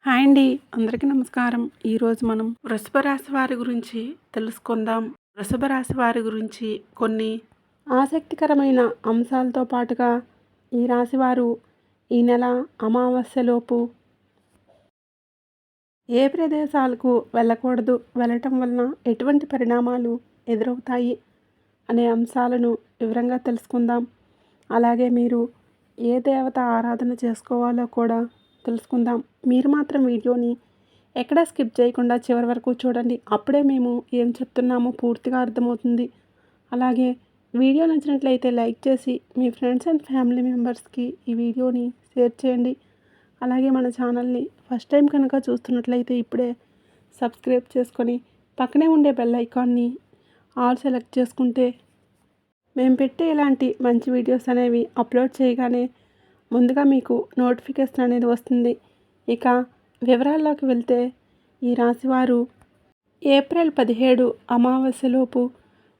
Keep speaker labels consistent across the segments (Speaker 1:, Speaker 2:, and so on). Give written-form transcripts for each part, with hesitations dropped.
Speaker 1: Hi అండి, అందరికీ నమస్కారం. ఈరోజు మనం వృషభ రాశి వారి గురించి తెలుసుకుందాం. వృషభ రాశి వారి గురించి కొన్ని ఆసక్తికరమైన అంశాలతో పాటుగా ఈ రాశివారు ఈ నెల అమావాస్యలోపు ఏ ప్రదేశాలకు వెళ్ళకూడదు, వెళ్ళటం వలన ఎటువంటి పరిణామాలు ఎదురవుతాయి అనే అంశాలను వివరంగా తెలుసుకుందాం. అలాగే మీరు ఏ దేవత ఆరాధన చేసుకోవాలో కూడా తెలుసుకుందాం. మీరు మాత్రం వీడియోని ఎక్కడ స్కిప్ చేయకుండా చివరి వరకు చూడండి. అప్పుడే మేము ఏం చెప్తున్నామో పూర్తిగా అర్థమవుతుంది. అలాగే వీడియో నచ్చినట్లయితే లైక్ చేసి మీ ఫ్రెండ్స్ అండ్ ఫ్యామిలీ మెంబర్స్కి ఈ వీడియోని షేర్ చేయండి. అలాగే మన ఛానల్ని ఫస్ట్ టైం కనుక చూస్తున్నట్లయితే ఇప్పుడే సబ్స్క్రైబ్ చేసుకొని పక్కనే ఉండే బెల్ ఐకాన్ని ఆల్ సెలెక్ట్ చేసుకుంటే మేము పెట్టే ఇలాంటి మంచి వీడియోస్ అనేవి అప్లోడ్ చేయగానే ముందుగా మీకు నోటిఫికేషన్ అనేది వస్తుంది. ఇక వివరాల్లోకి వెళ్తే ఈ రాశివారు ఏప్రిల్ 17 అమావాస్యలోపు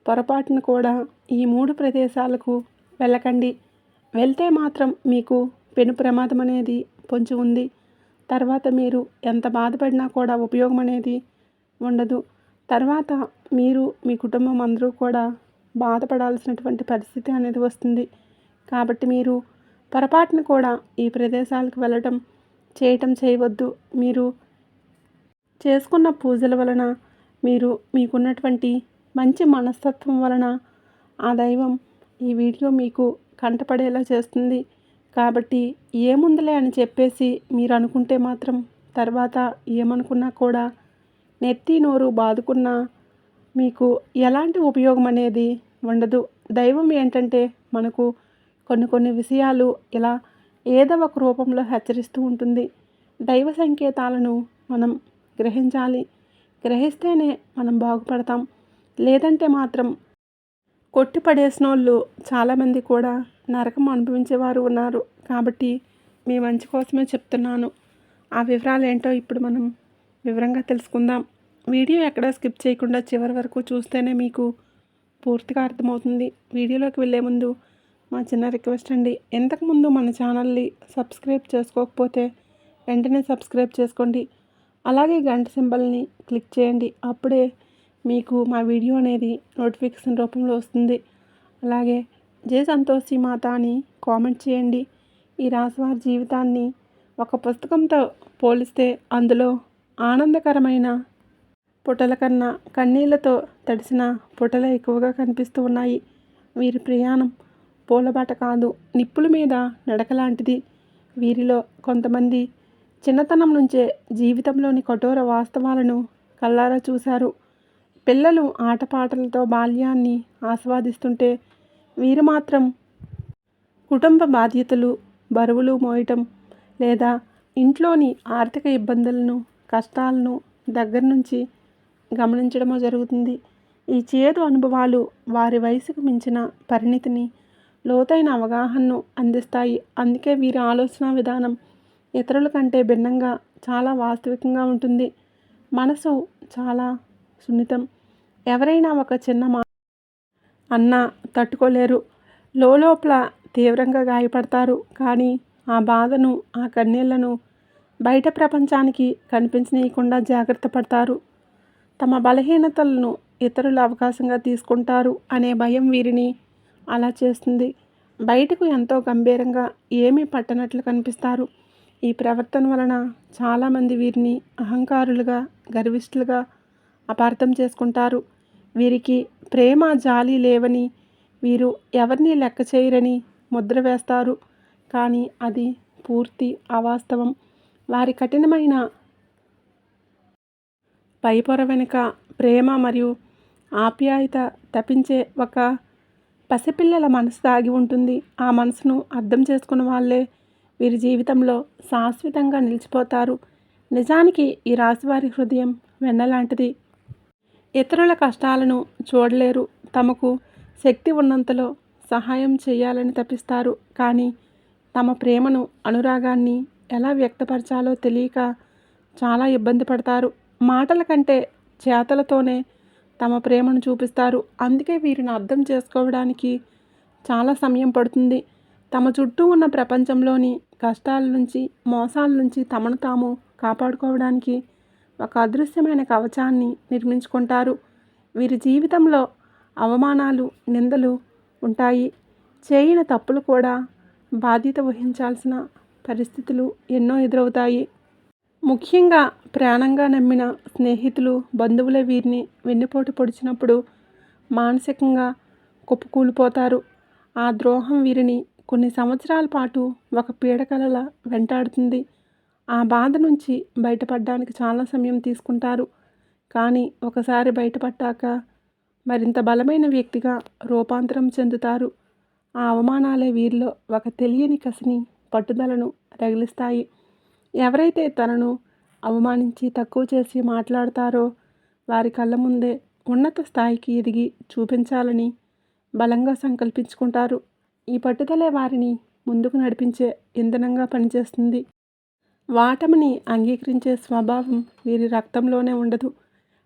Speaker 1: పొరపాటున కూడా ఈ 3 ప్రదేశాలకు వెళ్ళకండి. వెళ్తే మాత్రం మీకు పెను ప్రమాదం అనేది పొంచి ఉంది. తర్వాత మీరు ఎంత బాధపడినా కూడా ఉపయోగం అనేది ఉండదు. తర్వాత మీరు మీ కుటుంబం అందరూ కూడా బాధపడాల్సినటువంటి పరిస్థితి అనేది వస్తుంది. కాబట్టి మీరు పొరపాటున కూడా ఈ ప్రదేశాలకు వెళ్ళటం చేయవద్దు. మీరు చేసుకున్న పూజల వలన మీకున్నటువంటి మంచి మనస్తత్వం వలన ఆ దైవం ఈ వీడియో మీకు కంటపడేలా చేస్తుంది. కాబట్టి ఏముందిలే అని చెప్పేసి మీరు అనుకుంటే మాత్రం తర్వాత ఏమనుకున్నా కూడా నెత్తి నోరు బాదుకున్నా మీకు ఎలాంటి ఉపయోగం అనేది ఉండదు. దైవం ఏంటంటే మనకు కొన్ని విషయాలు ఇలా ఏదో ఒక రూపంలో హెచ్చరిస్తూ ఉంటుంది. దైవ సంకేతాలను మనం గ్రహించాలి. గ్రహిస్తేనే మనం బాగుపడతాం. లేదంటే మాత్రం కొట్టిపడేసిన వాళ్ళు చాలామంది కూడా నరకం అనుభవించేవారు ఉన్నారు. కాబట్టి మీ మంచి కోసమే చెప్తున్నాను. ఆ వివరాలు ఏంటో ఇప్పుడు మనం వివరంగా తెలుసుకుందాం. వీడియో ఎక్కడా స్కిప్ చేయకుండా చివరి వరకు చూస్తేనే మీకు పూర్తిగా అర్థమవుతుంది. వీడియోలోకి వెళ్ళే ముందు మా చిన్న రిక్వెస్ట్ అండి, ఇంతకుముందు మన ఛానల్ని సబ్స్క్రైబ్ చేసుకోకపోతే వెంటనే సబ్స్క్రైబ్ చేసుకోండి. అలాగే గంట సింబల్ని క్లిక్ చేయండి. అప్పుడే మీకు మా వీడియో అనేది నోటిఫికేషన్ రూపంలో వస్తుంది. అలాగే జై సంతోషి మాత అని కామెంట్ చేయండి. ఈ రాశివారి జీవితాన్ని ఒక పుస్తకంతో పోలిస్తే అందులో ఆనందకరమైన పుటల కన్నా కన్నీళ్లతో తడిసిన పుటలే ఎక్కువగా కనిపిస్తూ ఉన్నాయి. వీరి ప్రయాణం పూలబాట కాదు, నిప్పుల మీద నడక లాంటిది. వీరిలో కొంతమంది చిన్నతనం నుంచే జీవితంలోని కఠోర వాస్తవాలను కళ్ళారా చూశారు. పిల్లలు ఆటపాటలతో బాల్యాన్ని ఆస్వాదిస్తుంటే వీరు మాత్రం కుటుంబ బాధ్యతలు, బరువులు మోయటం లేదా ఇంట్లోని ఆర్థిక ఇబ్బందులను, కష్టాలను దగ్గర నుంచి గమనించడమో జరుగుతుంది. ఈ చేదు అనుభవాలు వారి వయసుకు మించిన పరిణితిని, లోతైన అవగాహనను అందిస్తాయి. అందుకే వీరి ఆలోచన విధానం ఇతరుల కంటే భిన్నంగా చాలా వాస్తవికంగా ఉంటుంది. మనసు చాలా సున్నితం. ఎవరైనా ఒక చిన్న మాట అన్నా తట్టుకోలేరు. లోపల తీవ్రంగా గాయపడతారు. కానీ ఆ బాధను, ఆ కన్నీళ్లను బయట ప్రపంచానికి కనిపించనీయకుండా జాగ్రత్త పడతారు. తమ బలహీనతలను ఇతరులు అవకాశంగా తీసుకుంటారు అనే భయం వీరిని అలా చేస్తుంది. బయటకు ఎంతో గంభీరంగా ఏమీ పట్టనట్లు కనిపిస్తారు. ఈ ప్రవర్తన వలన చాలామంది వీరిని అహంకారులుగా, గర్విష్ఠులుగా అపార్థం చేసుకుంటారు. వీరికి ప్రేమ, జాలి లేవని, వీరు ఎవరిని లెక్క చేయరని ముద్ర వేస్తారు. కానీ అది పూర్తి అవాస్తవం. వారి కఠినమైన పైపొర వెనుక ప్రేమ మరియు ఆప్యాయత తప్పించే ఒక పసిపిల్లల మనసు దాగి ఉంటుంది. ఆ మనసును అర్థం చేసుకున్న వాళ్ళే వీరి జీవితంలో శాశ్వతంగా నిలిచిపోతారు. నిజానికి ఈ రాశివారి హృదయం వెన్నలాంటిది. ఇతరుల కష్టాలను చూడలేరు. తమకు శక్తి ఉన్నంతలో సహాయం చేయాలని తపిస్తారు. కానీ తమ ప్రేమను, అనురాగాన్ని ఎలా వ్యక్తపరచాలో తెలియక చాలా ఇబ్బంది పడతారు. మాటల కంటే చేతలతోనే తమ ప్రేమను చూపిస్తారు. అందుకే వీరిని అర్థం చేసుకోవడానికి చాలా సమయం పడుతుంది. తమ చుట్టూ ఉన్న ప్రపంచంలోని కష్టాల నుంచి, మోసాల నుంచి తమను తాము కాపాడుకోవడానికి ఒక అదృశ్యమైన కవచాన్ని నిర్మించుకుంటారు. వీరి జీవితంలో అవమానాలు, నిందలు ఉంటాయి. చేయని తప్పులు కూడా బాధ్యత వహించాల్సిన పరిస్థితులు ఎన్నో ఎదురవుతాయి. ముఖ్యంగా ప్రాణంగా నమ్మిన స్నేహితులు, బంధువులే వీరిని వెన్నుపోటు పొడిచినప్పుడు మానసికంగా కుప్పకూలిపోతారు. ఆ ద్రోహం వీరిని కొన్ని సంవత్సరాల పాటు ఒక పీడకలలా వెంటాడుతుంది. ఆ బాధ నుంచి బయటపడడానికి చాలా సమయం తీసుకుంటారు. కానీ ఒకసారి బయటపడ్డాక మరింత బలమైన వ్యక్తిగా రూపాంతరం చెందుతారు. ఆ అవమానాలే వీరిలో ఒక తెలియని కసిని, పట్టుదలను రగిలిస్తాయి. ఎవరైతే తనను అవమానించి తక్కువ చేసి మాట్లాడతారో వారి కళ్ళ ముందే ఉన్నత స్థాయికి ఎదిగి చూపించాలని బలంగా సంకల్పించుకుంటారు. ఈ పట్టుదలే వారిని ముందుకు నడిపించే ఇంధనంగా పనిచేస్తుంది. వాటమిని అంగీకరించే స్వభావం వీరి రక్తంలోనే ఉండదు.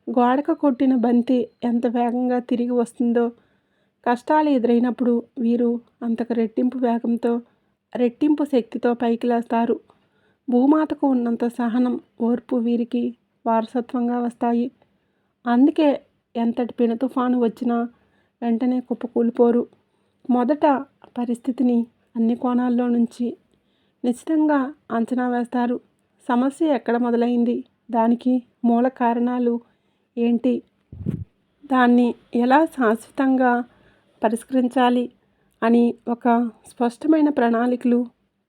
Speaker 1: గోడకు కొట్టిన బంతి ఎంత వేగంగా తిరిగి వస్తుందో, కష్టాలు ఎదురైనప్పుడు వీరు అంతకు రెట్టింపు వేగంతో, రెట్టింపు శక్తితో పైకి లేస్తారు. భూమాతకు ఉన్నంత సహనం, ఓర్పు వీరికి వారసత్వంగా వస్తాయి. అందుకే ఎంతటి పెను తుఫాను వచ్చినా వెంటనే కుప్పకూలిపోరు. మొదట పరిస్థితిని అన్ని కోణాల్లో నుంచి నిశ్చితంగా అంచనా వేస్తారు. సమస్య ఎక్కడ మొదలైంది, దానికి మూల కారణాలు ఏంటి, దాన్ని ఎలా శాశ్వతంగా పరిష్కరించాలి అని ఒక స్పష్టమైన ప్రణాళికలు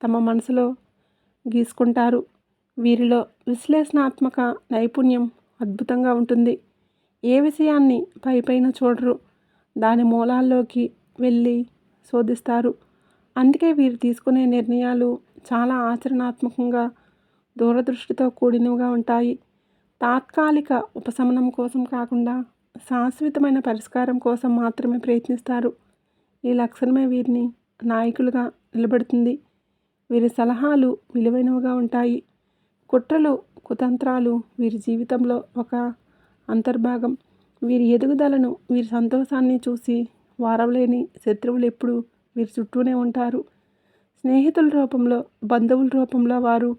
Speaker 1: తమ మనసులో గీసుకుంటారు. వీరిలో విశ్లేషణాత్మక నైపుణ్యం అద్భుతంగా ఉంటుంది. ఏ విషయాన్ని పైపైన చూడరు, దాని మూలాల్లోకి వెళ్ళి శోధిస్తారు. అందుకే వీరు తీసుకునే నిర్ణయాలు చాలా ఆచరణాత్మకంగా, దూరదృష్టితో కూడినవిగా ఉంటాయి. తాత్కాలిక ఉపశమనం కోసం కాకుండా శాశ్వతమైన పరిష్కారం కోసం మాత్రమే ప్రయత్నిస్తారు. ఈ లక్షణమే వీరిని నాయకులుగా నిలబెడుతుంది. వీరి సలహాలు విలువైనవిగా ఉంటాయి. కుట్రలు, కుతంత్రాలు వీరి జీవితంలో ఒక అంతర్భాగం. వీరి ఎదుగుదలను, వీరి సంతోషాన్ని చూసి వారవలేని శత్రువులు ఎప్పుడూ వీరి చుట్టూనే ఉంటారు. స్నేహితుల రూపంలో, బంధువుల రూపంలో వారు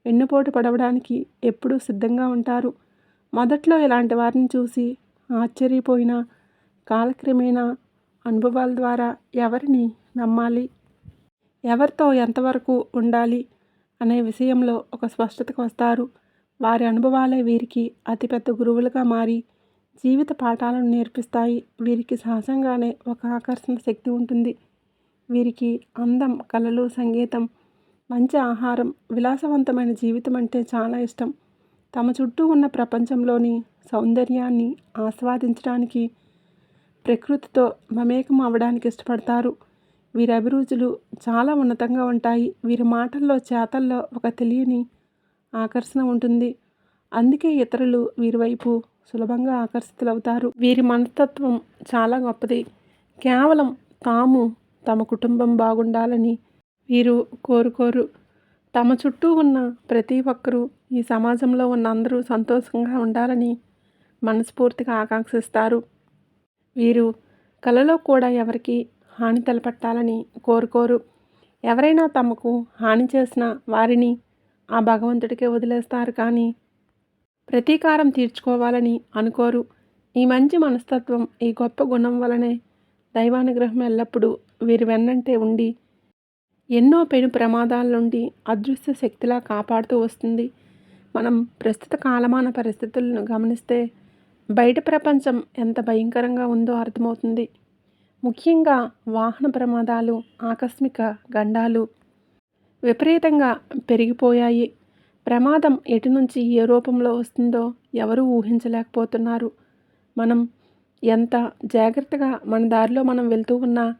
Speaker 1: వెన్నుపోటు పడవడానికి ఎప్పుడూ సిద్ధంగా ఉంటారు. మొదట్లో ఇలాంటి వారిని చూసి ఆశ్చర్యపోయిన కాలక్రమేణా అనుభవాల ద్వారా ఎవరిని నమ్మాలి, ఎవరితో ఎంతవరకు ఉండాలి అనే విషయంలో ఒక స్పష్టతకు వస్తారు. వారి అనుభవాలే వీరికి అతిపెద్ద గురువులుగా మారి జీవిత పాఠాలను నేర్పిస్తాయి. వీరికి సహజంగానే ఒక ఆకర్షణ శక్తి ఉంటుంది. వీరికి అందం, కళలు, సంగీతం, మంచి ఆహారం, విలాసవంతమైన జీవితం అంటే చాలా ఇష్టం. తమ చుట్టూ ఉన్న ప్రపంచంలోని సౌందర్యాన్ని ఆస్వాదించడానికి, ప్రకృతితో మమేకం అవ్వడానికి ఇష్టపడతారు. వీరి అభిరుచులు చాలా ఉన్నతంగా ఉంటాయి. వీరి మాటల్లో, చేతల్లో ఒక తెలియని ఆకర్షణ ఉంటుంది. అందుకే ఇతరులు వీరి వైపు సులభంగా ఆకర్షితులవుతారు. వీరి మనస్తత్వం చాలా గొప్పది. కేవలం తాము, తమ కుటుంబం బాగుండాలని వీరు కోరుకోరు. తమ చుట్టూ ఉన్న ప్రతి ఒక్కరూ, ఈ సమాజంలో ఉన్న అందరూ సంతోషంగా ఉండాలని మనస్ఫూర్తిగా ఆకాంక్షిస్తారు. వీరు కలలో కూడా ఎవరికి హాని తలపెట్టాలని కోరుకోరు. ఎవరైనా తమకు హాని చేసిన వారిని ఆ భగవంతుడికే వదిలేస్తారు కానీ ప్రతీకారం తీర్చుకోవాలని అనుకోరు. ఈ మంచి మనస్తత్వం, ఈ గొప్ప గుణం వలనే దైవానుగ్రహం ఎల్లప్పుడూ వీరి వెన్నంటే ఉండి ఎన్నో పెను ప్రమాదాల నుండి అదృశ్య శక్తిలా కాపాడుతూ వస్తుంది. మనం ప్రస్తుత కాలమాన పరిస్థితులను గమనిస్తే బయట ప్రపంచం ఎంత భయంకరంగా ఉందో అర్థమవుతుంది. ముఖ్యంగా వాహన ప్రమాదాలు, ఆకస్మిక గండాలు విపరీతంగా పెరిగిపోయాయి. ప్రమాదం ఎటు నుంచి ఏ రూపంలో వస్తుందో ఎవరూ ఊహించలేకపోతున్నారు. మనం ఎంత జాగ్రత్తగా మన దారిలో మనం వెళ్తూ ఉన్నా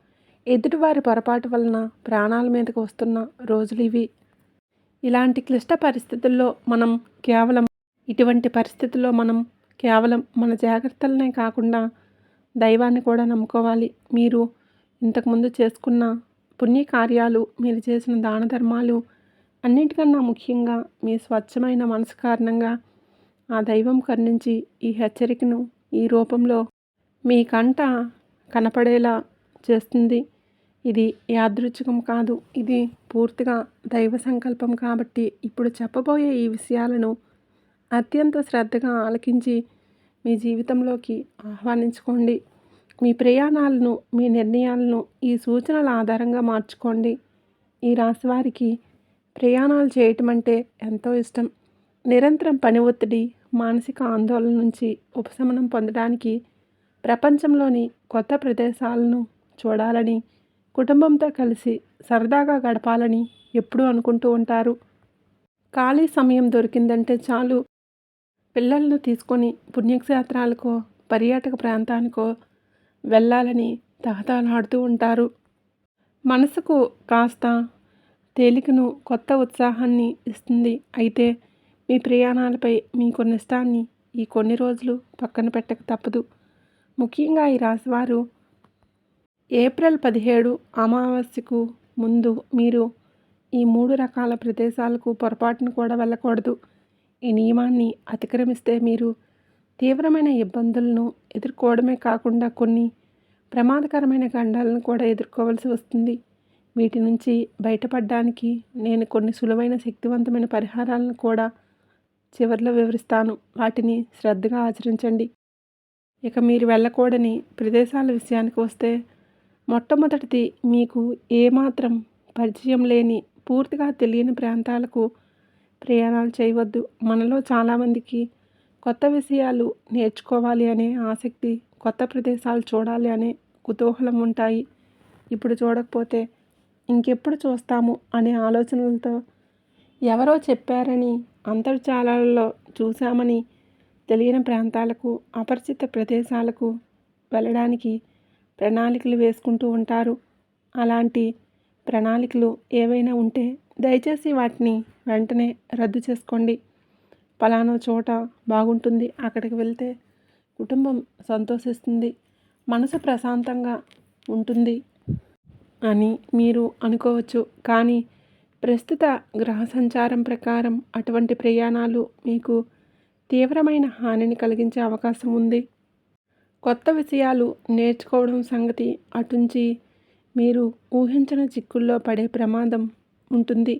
Speaker 1: ఎదుటివారి పొరపాటు వలన ప్రాణాల మీదకు వస్తున్న రోజులు ఇవి. ఇలాంటి క్లిష్ట పరిస్థితుల్లో ఇటువంటి పరిస్థితుల్లో మనం కేవలం మన జాగ్రత్తలనే కాకుండా దైవాన్ని కూడా నమ్ముకోవాలి. మీరు ఇంతకుముందు చేసుకున్న పుణ్యకార్యాలు, మీరు చేసిన దాన ధర్మాలు, అన్నిటికన్నా ముఖ్యంగా మీ స్వచ్ఛమైన మనసు కారణంగా ఆ దైవం కరుణించి ఈ హెచ్చరికను ఈ రూపంలో మీ కంట కనపడేలా చేస్తుంది. ఇది యాదృచ్ఛికం కాదు. ఇది పూర్తిగా దైవ సంకల్పం కాబట్టి ఇప్పుడు చెప్పబోయే ఈ విషయాలను అత్యంత శ్రద్ధగా ఆలకించి మీ జీవితంలోకి ఆహ్వానించుకోండి. మీ ప్రయాణాలను, మీ నిర్ణయాలను ఈ సూచనల ఆధారంగా మార్చుకోండి. ఈ రాశి వారికి ప్రయాణాలు చేయటం అంటే ఎంతో ఇష్టం. నిరంతరం పని ఒత్తిడి, మానసిక ఆందోళన నుంచి ఉపశమనం పొందడానికి ప్రపంచంలోని కొత్త ప్రదేశాలను చూడాలని, కుటుంబంతో కలిసి సరదాగా గడపాలని ఎప్పుడూ అనుకుంటూ ఉంటారు. ఖాళీ సమయం దొరికిందంటే చాలు పిల్లలను తీసుకొని పుణ్యక్షేత్రాలకో, పర్యాటక ప్రాంతానికో వెళ్ళాలని తహతహలాడుతూ ఉంటారు. మనసుకు కాస్త తేలికను, కొత్త ఉత్సాహాన్ని ఇస్తుంది. అయితే మీ ప్రయాణాలపై మీకున్న ఇష్టాన్ని ఈ కొన్ని రోజులు పక్కన పెట్టక తప్పదు. ముఖ్యంగా ఈ రాశివారు ఏప్రిల్ 17 అమావాస్యకు ముందు మీరు ఈ 3 రకాల ప్రదేశాలకు పొరపాటును కూడా వెళ్ళకూడదు. ఈ నియమాన్ని అతిక్రమిస్తే మీరు తీవ్రమైన ఇబ్బందులను ఎదుర్కోవడమే కాకుండా కొన్ని ప్రమాదకరమైన గండాలను కూడా ఎదుర్కోవాల్సి వస్తుంది. వీటి నుంచి బయటపడడానికి నేను కొన్ని సులువైన శక్తివంతమైన పరిహారాలను కూడా చివరిలో వివరిస్తాను. వాటిని శ్రద్ధగా ఆచరించండి. ఇక మీరు వెళ్ళకూడని ప్రదేశాల విషయానికి వస్తే, మొట్టమొదటిది మీకు ఏమాత్రం పరిచయం లేని, పూర్తిగా తెలియని ప్రాంతాలకు ప్రయాణాలు చేయవద్దు. మనలో చాలామందికి కొత్త విషయాలు నేర్చుకోవాలి అనే ఆసక్తి, కొత్త ప్రదేశాలు చూడాలి అనే కుతూహలం ఉంటాయి. ఇప్పుడు చూడకపోతే ఇంకెప్పుడు చూస్తాము అనే ఆలోచనలతో, ఎవరో చెప్పారని, అంతర్జాలాలలో చూశామని తెలియని ప్రాంతాలకు, అపరిచిత ప్రదేశాలకు వెళ్ళడానికి ప్రణాళికలు వేసుకుంటూ ఉంటారు. అలాంటి ప్రణాళికలు ఏవైనా ఉంటే దయచేసి వాటిని వెంటనే రద్దు చేసుకోండి. పలానా చోట బాగుంటుంది, అక్కడికి వెళ్తే కుటుంబం సంతోషిస్తుంది, మనసు ప్రశాంతంగా ఉంటుంది అని మీరు అనుకోవచ్చు. కానీ ప్రస్తుత గ్రహ సంచారం ప్రకారం అటువంటి ప్రయాణాలు మీకు తీవ్రమైన హానిని కలిగించే అవకాశం ఉంది. కొత్త విషయాలు నేర్చుకోవడం సంగతి అటుంచి మీరు ఊహించిన చిక్కుల్లో పడే ప్రమాదం ఉంటుంది.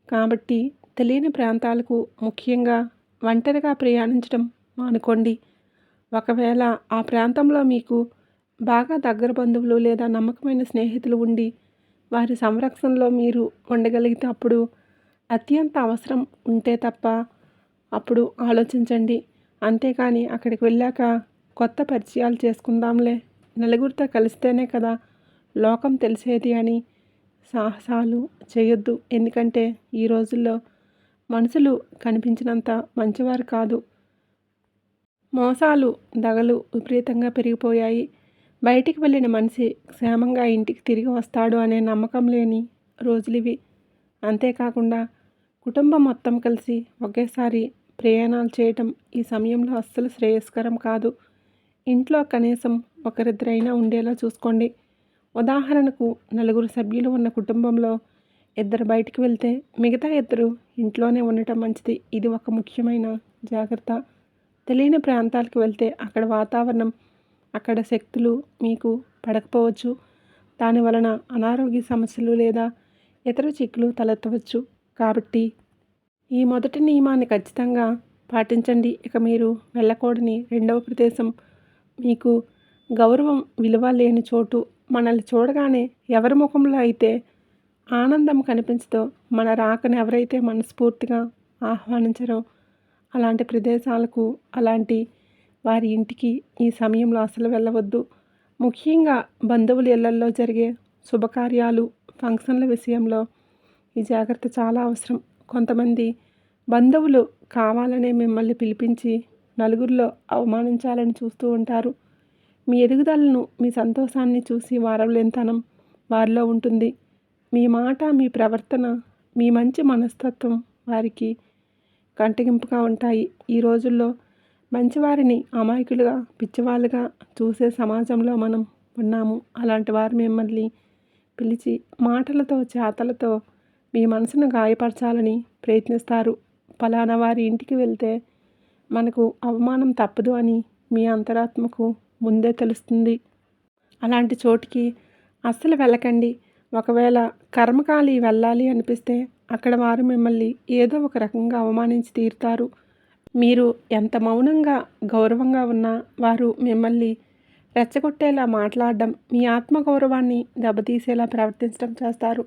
Speaker 1: కాబట్టి తెలియని ప్రాంతాలకు ముఖ్యంగా ఒంటరిగా ప్రయాణించడం మానుకోండి. ఒకవేళ ఆ ప్రాంతంలో మీకు బాగా దగ్గర బంధువులు లేదా నమ్మకమైన స్నేహితులు ఉండి వారి సంరక్షణలో మీరు ఉండగలిగితే అప్పుడు అత్యంత అవసరం ఉంటే తప్ప అప్పుడు ఆలోచించండి. అంతేకాని అక్కడికి వెళ్ళాక కొత్త పరిచయాలు చేసుకుందాంలే, నలుగురితో కలిస్తేనే కదా లోకం తెలిసేది అని సాహసాలు చేయొద్దు. ఎందుకంటే ఈ రోజుల్లో మనుషులు కనిపించినంత మంచివారు కాదు. మోసాలు, దగలు విపరీతంగా పెరిగిపోయాయి. బయటికి వెళ్ళిన మనిషి క్షేమంగా ఇంటికి తిరిగి వస్తాడు అనే నమ్మకం లేని రోజులివి. అంతేకాకుండా కుటుంబం మొత్తం కలిసి ఒకేసారి ప్రయాణాలు చేయటం ఈ సమయంలో అస్సలు శ్రేయస్కరం కాదు. ఇంట్లో కనీసం ఒకరిద్దరైనా ఉండేలా చూసుకోండి. ఉదాహరణకు నలుగురు సభ్యులు ఉన్న కుటుంబంలో ఇద్దరు బయటికి వెళ్తే మిగతా ఇద్దరు ఇంట్లోనే ఉండటం మంచిది. ఇది ఒక ముఖ్యమైన జాగ్రత్త. తెలియని ప్రాంతాలకు వెళ్తే అక్కడ వాతావరణం, అక్కడ శక్తులు మీకు పడకపోవచ్చు. దాని వలన అనారోగ్య సమస్యలు లేదా ఇతర చిక్కులు తలెత్తవచ్చు. కాబట్టి ఈ మొదటి నియమాన్ని ఖచ్చితంగా పాటించండి. ఇక మీరు వెళ్ళకూడని రెండవ ప్రదేశం, మీకు గౌరవం, విలువ లేని చోటు. మనల్ని చూడగానే ఎవరి ముఖంలో అయితే ఆనందం కనిపించదో, మన రాకను ఎవరైతే మనస్ఫూర్తిగా ఆహ్వానించరో అలాంటి ప్రదేశాలకు, అలాంటి వారి ఇంటికి ఈ సమయంలో అసలు వెళ్ళవద్దు. ముఖ్యంగా బంధువుల ఇళ్లల్లో జరిగే శుభకార్యాలు, ఫంక్షన్ల విషయంలో ఈ జాగ్రత్త చాలా అవసరం. కొంతమంది బంధువులు కావాలనే మిమ్మల్ని పిలిపించి నలుగురిలో అవమానించాలని చూస్తూ ఉంటారు. మీ ఎదుగుదలను, మీ సంతోషాన్ని చూసి వారవలేనితనం వారిలో ఉంటుంది. మీ మాట, మీ ప్రవర్తన, మీ మంచి మనస్తత్వం వారికి కంటగింపుగా ఉంటాయి. ఈ రోజుల్లో మంచివారిని అమాయకులుగా, పిచ్చివాళ్ళుగా చూసే సమాజంలో మనం ఉన్నాము. అలాంటి వారు మిమ్మల్ని పిలిచి మాటలతో, చేతలతో మీ మనసును గాయపరచాలని ప్రయత్నిస్తారు. ఫలానా వారి ఇంటికి వెళ్తే మనకు అవమానం తప్పదు అని మీ అంతరాత్మకు ముందే తెలుస్తుంది. అలాంటి చోటికి అస్సలు వెళ్ళకండి. ఒకవేళ కర్మకాలి వెళ్ళాలి అనిపిస్తే అక్కడ వారు మిమ్మల్ని ఏదో ఒక రకంగా అవమానించి తీరుతారు. మీరు ఎంత మౌనంగా, గౌరవంగా ఉన్నా వారు మిమ్మల్ని రెచ్చగొట్టేలా మాట్లాడడం, మీ ఆత్మగౌరవాన్ని దెబ్బతీసేలా ప్రవర్తించడం చేస్తారు.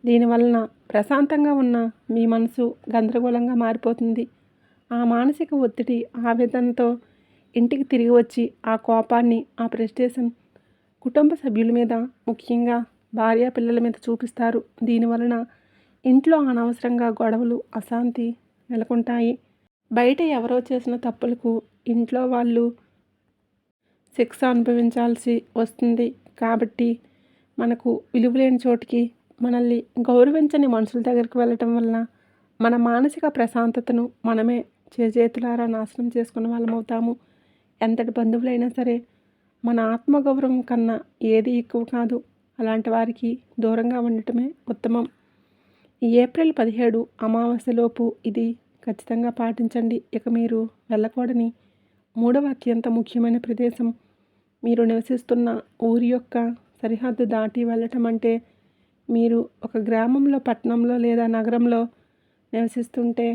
Speaker 1: దీనివలన ప్రశాంతంగా ఉన్న మీ మనసు గందరగోళంగా మారిపోతుంది. ఆ మానసిక ఒత్తిడి, ఆవేదనతో ఇంటికి తిరిగి వచ్చి ఆ కోపాన్ని, ఆ ఫ్రస్ట్రేషన్ కుటుంబ సభ్యుల మీద, ముఖ్యంగా భార్య పిల్లల మీద చూపిస్తారు. దీనివలన ఇంట్లో అనవసరంగా గొడవలు, అశాంతి నెలకొంటాయి. బయట ఎవరో చేసిన తప్పులకు ఇంట్లో వాళ్ళు శిక్ష అనుభవించాల్సి వస్తుంది. కాబట్టి మనకు విలువలేని చోటికి, మనల్ని గౌరవించని మనుషుల దగ్గరికి వెళ్ళటం వలన మన మానసిక ప్రశాంతతను మనమే చేజేతులారా నాశనం చేసుకున్న వాళ్ళమవుతాము. ఎంతటి బంధువులైనా సరే మన ఆత్మగౌరవం కన్నా ఏది ఎక్కువ కాదు. అలాంటి వారికి దూరంగా ఉండటమే ఉత్తమం. ఈ ఏప్రిల్ 17 అమావాస్యలోపు ఇది ఖచ్చితంగా పాటించండి. ఇక మీరు వెళ్ళకూడని మూడవ అత్యంత ముఖ్యమైన ప్రదేశం, మీరు నివసిస్తున్న ఊరి యొక్క సరిహద్దు దాటి వెళ్ళటం అంటే, మీరు ఒక గ్రామంలో, పట్టణంలో లేదా నగరంలో నివసిస్తుంటే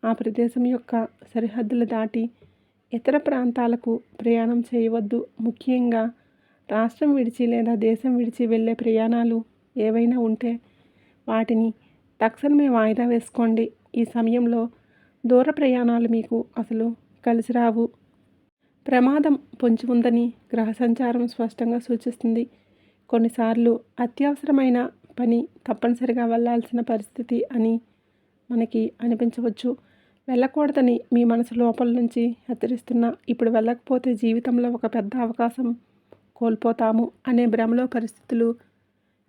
Speaker 1: ఆ ప్రదేశం యొక్క సరిహద్దులు దాటి ఇతర ప్రాంతాలకు ప్రయాణం చేయవద్దు. ముఖ్యంగా రాష్ట్రం విడిచి లేదా దేశం విడిచి వెళ్ళే ప్రయాణాలు ఏవైనా ఉంటే వాటిని తక్షణమే వాయిదా వేసుకోండి. ఈ సమయంలో దూర ప్రయాణాలు మీకు అసలు కలిసి రావు. ప్రమాదం పొంచి ఉందని గ్రహ సంచారం స్పష్టంగా సూచిస్తుంది. కొన్నిసార్లు అత్యవసరమైన పని తప్పనిసరిగా వెళ్ళాల్సిన పరిస్థితి అని మనకి అనిపించవచ్చు. వెళ్ళకూడదని మీ మనసు లోపల నుంచి హెచ్చరిస్తున్నా, ఇప్పుడు వెళ్ళకపోతే జీవితంలో ఒక పెద్ద అవకాశం కోల్పోతాము అనే భ్రమలో పరిస్థితులు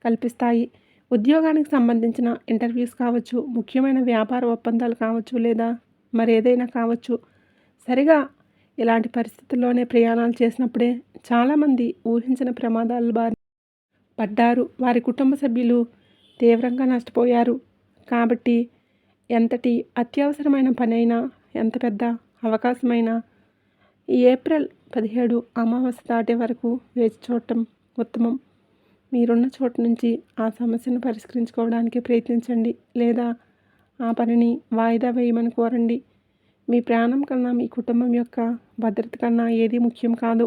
Speaker 1: కల్పిస్తాయి. ఉద్యోగానికి సంబంధించిన ఇంటర్వ్యూస్ కావచ్చు, ముఖ్యమైన వ్యాపార ఒప్పందాలు కావచ్చు, లేదా మరేదైనా కావచ్చు. సరిగా ఇలాంటి పరిస్థితుల్లోనే ప్రయాణాలు చేసినప్పుడే చాలామంది ఊహించిన ప్రమాదాల బారి పడ్డారు. వారి కుటుంబ సభ్యులు తీవ్రంగా నష్టపోయారు. కాబట్టి ఎంతటి అత్యవసరమైన పనైనా, ఎంత పెద్ద అవకాశమైనా ఈ ఏప్రిల్ 17 అమావాస్య దాటే వరకు వేచి చూడటం ఉత్తమం. మీరున్న చోటు నుంచి ఆ సమస్యను పరిష్కరించుకోవడానికి ప్రయత్నించండి, లేదా ఆ పనిని వాయిదా వేయమని కోరండి. మీ ప్రాణం కన్నా, మీ కుటుంబం యొక్క భద్రత కన్నా ఏది ముఖ్యం కాదు.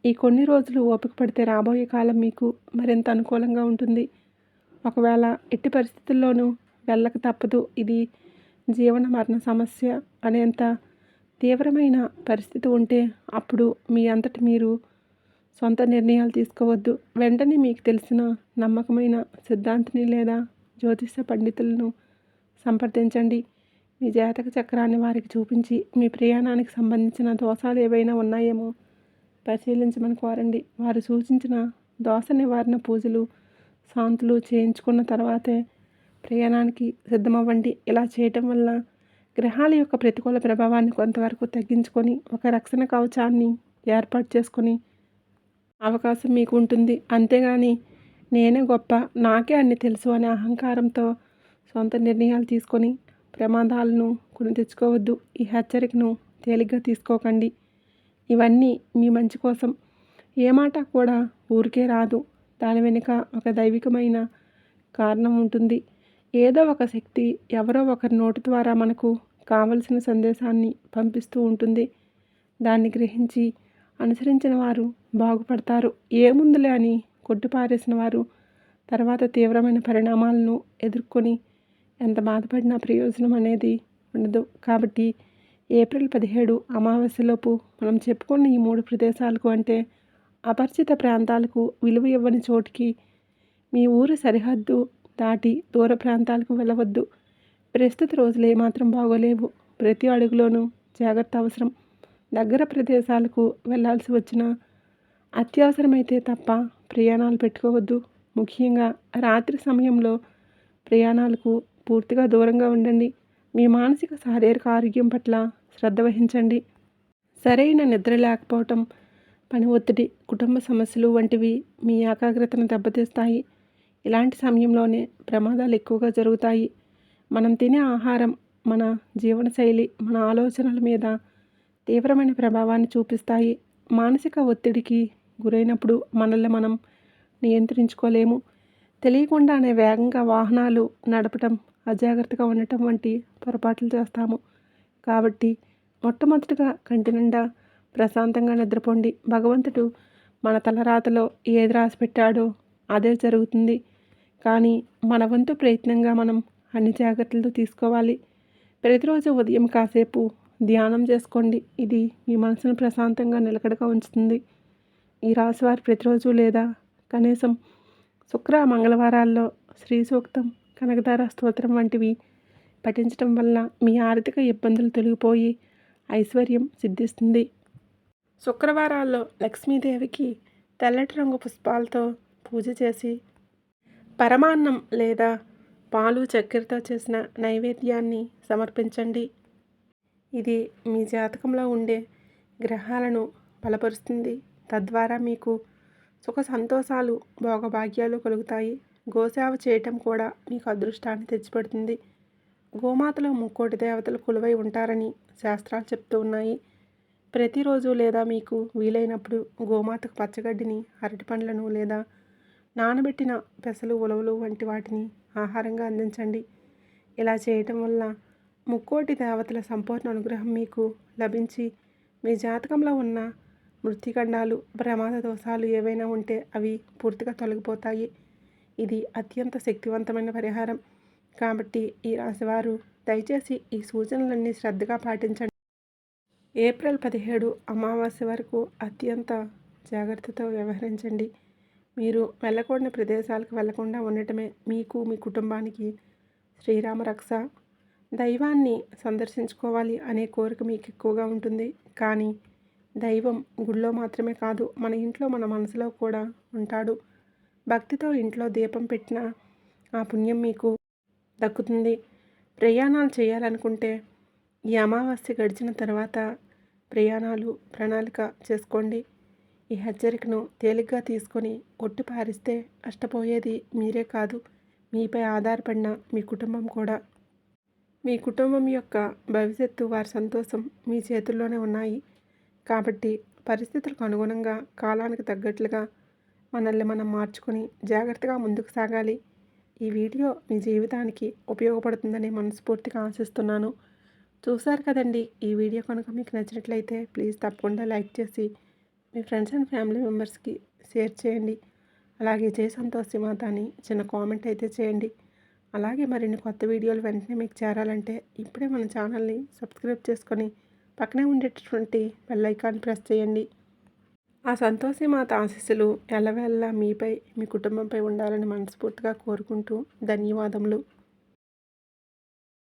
Speaker 1: ఈ కొన్ని రోజులు ఓపిక పడితే రాబోయే కాలం మీకు మరింత అనుకూలంగా ఉంటుంది. ఒకవేళ ఎట్టి పరిస్థితుల్లోనూ వెళ్ళక తప్పదు, ఇది జీవన మరణ సమస్య అనేంత తీవ్రమైన పరిస్థితి ఉంటే అప్పుడు మీ అంతటి మీరు సొంత నిర్ణయాలు తీసుకోవద్దు. వెంటనే మీకు తెలిసిన నమ్మకమైన సిద్ధాంతిని లేదా జ్యోతిష పండితులను సంప్రదించండి. మీ జాతక చక్రాన్ని వారికి చూపించి మీ ప్రయాణానికి సంబంధించిన దోషాలు ఏవైనా ఉన్నాయేమో పరిశీలించమని కోరండి. వారు సూచించిన దోష నివారణ పూజలు, శాంతులు చేయించుకున్న తర్వాతే ప్రయాణానికి సిద్ధమవ్వండి. ఇలా చేయటం వల్ల గ్రహాల యొక్క ప్రతికూల ప్రభావాన్ని కొంతవరకు తగ్గించుకొని ఒక రక్షణ కవచాన్ని ఏర్పాటు చేసుకొని అవకాశం మీకు ఉంటుంది. అంతేగాని నేనే గొప్ప, నాకే అన్ని తెలుసు అనే అహంకారంతో సొంత నిర్ణయాలు తీసుకొని ప్రమాదాలను కొని తెచ్చుకోవద్దు. ఈ హెచ్చరికను తేలిగ్గా తీసుకోకండి. ఇవన్నీ మీ మంచి కోసం. ఏ మాట కూడా ఊరికే రాదు. దాని వెనుక ఒక దైవికమైన కారణం ఉంటుంది. ఏదో ఒక శక్తి ఎవరో ఒకరి నోటి ద్వారా మనకు కావలసిన సందేశాన్ని పంపిస్తూ ఉంటుంది. దాన్ని గ్రహించి అనుసరించిన వారు బాగుపడతారు. ఏముందులే అని కొట్టిపారేసిన వారు తర్వాత తీవ్రమైన పరిణామాలను ఎదుర్కొని ఎంత బాధపడినా ప్రయోజనం అనేది ఉండదు. కాబట్టి ఏప్రిల్ 17 అమావాస్యలోపు మనం చెప్పుకున్న ఈ 3 ప్రదేశాలకు, అంటే అపరిచిత ప్రాంతాలకు, విలువ ఇవ్వని చోటికి, మీ ఊరి సరిహద్దు దాటి దూర ప్రాంతాలకు వెళ్ళవద్దు. ప్రస్తుత రోజులు ఏమాత్రం బాగోలేవు. ప్రతి అడుగులోనూ జాగ్రత్త అవసరం. దగ్గర ప్రదేశాలకు వెళ్ళాల్సి వచ్చినా అత్యవసరమైతే తప్ప ప్రయాణాలు పెట్టుకోవద్దు. ముఖ్యంగా రాత్రి సమయంలో ప్రయాణాలకు పూర్తిగా దూరంగా ఉండండి. మీ మానసిక, శారీరక ఆరోగ్యం పట్ల శ్రద్ధ వహించండి. సరైన నిద్ర లేకపోవటం, పని ఒత్తిడి, కుటుంబ సమస్యలు వంటివి మీ ఏకాగ్రతను దెబ్బతీస్తాయి. ఇలాంటి సమయంలోనే ప్రమాదాలు ఎక్కువగా జరుగుతాయి. మనం తినే ఆహారం, మన జీవనశైలి మన ఆలోచనల మీద తీవ్రమైన ప్రభావాన్ని చూపిస్తాయి. మానసిక ఒత్తిడికి గురైనప్పుడు మనల్ని మనం నియంత్రించుకోలేము. తెలియకుండానే వేగంగా వాహనాలు నడపటం, అజాగ్రత్తగా ఉండటం వంటి పొరపాట్లు చేస్తాము. కాబట్టి మొట్టమొదటిగా కంటి నిండా ప్రశాంతంగా నిద్రపోండి. భగవంతుడు మన తలరాతలో ఏది రాసిపెట్టాడో అదే జరుగుతుంది. కానీ మన వంతు ప్రయత్నంగా మనం అన్ని జాగ్రత్తలు తీసుకోవాలి. ప్రతిరోజు ఉదయం కాసేపు ధ్యానం చేసుకోండి. ఇది మీ మనసును ప్రశాంతంగా నిలకడగా ఉంచుతుంది. ఈ రాశివారు ప్రతిరోజు లేదా కనీసం శుక్ర మంగళవారాల్లో శ్రీ సూక్తం, కనకదార స్తోత్రం వంటివి పఠించడం వల్ల మీ ఆర్థిక ఇబ్బందులు తొలగిపోయి ఐశ్వర్యం సిద్ధిస్తుంది. శుక్రవారాల్లో లక్ష్మీదేవికి తెల్లటి రంగు పుష్పాలతో పూజ చేసి పరమాన్నం లేదా పాలు చక్కెరతో చేసిన నైవేద్యాన్ని సమర్పించండి. ఇది మీ జాతకంలో ఉండే గ్రహాలను బలపరుస్తుంది. తద్వారా మీకు సుఖ సంతోషాలు, భోగభాగ్యాలు కలుగుతాయి. గోసేవ చేయటం కూడా మీకు అదృష్టాన్ని తెచ్చిపెడుతుంది. గోమాతలో ముక్కోటి దేవతలు కొలువై ఉంటారని శాస్త్రాలు చెప్తూ ఉన్నాయి. ప్రతిరోజు లేదా మీకు వీలైనప్పుడు గోమాతకు పచ్చగడ్డిని, అరటి పండ్లను లేదా నానబెట్టిన పెసలు, ఉలవలు వంటి వాటిని ఆహారంగా అందించండి. ఇలా చేయటం వల్ల ముక్కోటి దేవతల సంపూర్ణ అనుగ్రహం మీకు లభించి మీ జాతకంలో ఉన్న మృత్యుగండాలు, ప్రమాద దోషాలు ఏవైనా ఉంటే అవి పూర్తిగా తొలగిపోతాయి. ఇది అత్యంత శక్తివంతమైన పరిహారం. కాబట్టి ఈ రాశివారు దయచేసి ఈ సూచనలన్నీ శ్రద్ధగా పాటించండి. ఏప్రిల్ 17 అమావాస్య వరకు అత్యంత జాగ్రత్తతో వ్యవహరించండి. మీరు వెళ్ళకూడని ప్రదేశాలకు వెళ్లకుండా ఉండటమే మీకు, మీ కుటుంబానికి శ్రీరామ రక్ష. దైవాన్ని సందర్శించుకోవాలి అనే కోరిక మీకు ఎక్కువగా ఉంటుంది. కానీ దైవం గుడిలో మాత్రమే కాదు, మన ఇంట్లో, మన మనసులో కూడా ఉంటాడు. భక్తితో ఇంట్లో దీపం పెట్టిన ఆ పుణ్యం మీకు దక్కుతుంది. ప్రయాణాలు చేయాలనుకుంటే ఈ అమావాస్య గడిచిన తర్వాత ప్రయాణాలు ప్రణాళిక చేసుకోండి. ఈ హెచ్చరికను తేలిగ్గా తీసుకొని కొట్టి పారిస్తే నష్టపోయేది మీరే కాదు, మీపై ఆధారపడిన మీ కుటుంబం కూడా. మీ కుటుంబం యొక్క భవిష్యత్తు, వారి సంతోషం మీ చేతుల్లోనే ఉన్నాయి. కాబట్టి పరిస్థితులకు అనుగుణంగా, కాలానికి తగ్గట్లుగా మనల్ని మనం మార్చుకొని జాగ్రత్తగా ముందుకు సాగాలి. ఈ వీడియో మీ జీవితానికి ఉపయోగపడుతుందని మనస్ఫూర్తిగా ఆశిస్తున్నాను. చూశారు కదండి. ఈ వీడియో కనుక మీకు నచ్చినట్లయితే ప్లీజ్ తప్పకుండా లైక్ చేసి మీ ఫ్రెండ్స్ అండ్ ఫ్యామిలీ మెంబర్స్కి షేర్ చేయండి. అలాగే జై సంతోషి మాత అని చిన్న కామెంట్ అయితే చేయండి. అలాగే మరిన్ని కొత్త వీడియోలు వెంటనే మీకు చేరాలంటే ఇప్పుడే మన ఛానల్ని సబ్స్క్రైబ్ చేసుకొని పక్కనే ఉండేటటువంటి బెల్ ఐకాన్ ప్రెస్ చేయండి. ఆ సంతోషి మాత ఆశీస్సులు ఎల్లవేళలా మీపై, మీ కుటుంబంపై ఉండాలని మనస్ఫూర్తిగా కోరుకుంటూ ధన్యవాదములు.